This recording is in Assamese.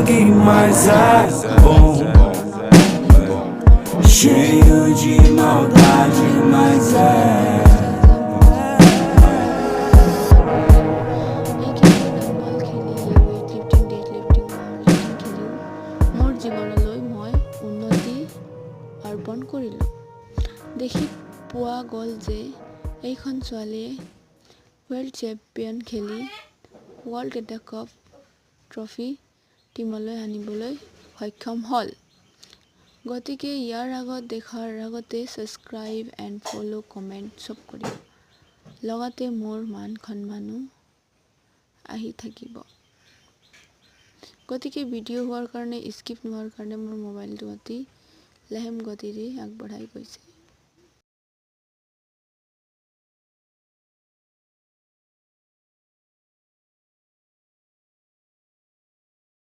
keep my eyes on cheio de maldade, mas মোৰ জীৱনলৈ মই উন্নতি অৰ্পণ কৰিলোঁ। দেখি পোৱা গ'ল যে এইখন ছোৱালীয়ে ৱৰ্ল্ড চেম্পিয়ন খেলি ৱৰ্ল্ড এটা কাপ ট্ৰফি টিমলৈ আনিবলৈ সক্ষম হ'ল। গতিকে ইয়াৰ আগত দেখাৰ আগতে ছাবস্ক্ৰাইব এণ্ড ফ'ল' কমেণ্ট চব কৰিব। লগতে মোৰ মান সন্মানো আহি থাকিব। গতিকে ভিডিঅ' হোৱাৰ কাৰণে স্কিপ নোহোৱাৰ কাৰণে মোৰ মোবাইলটো অতি লেহেম গতিৰে আগবঢ়াই গৈছে।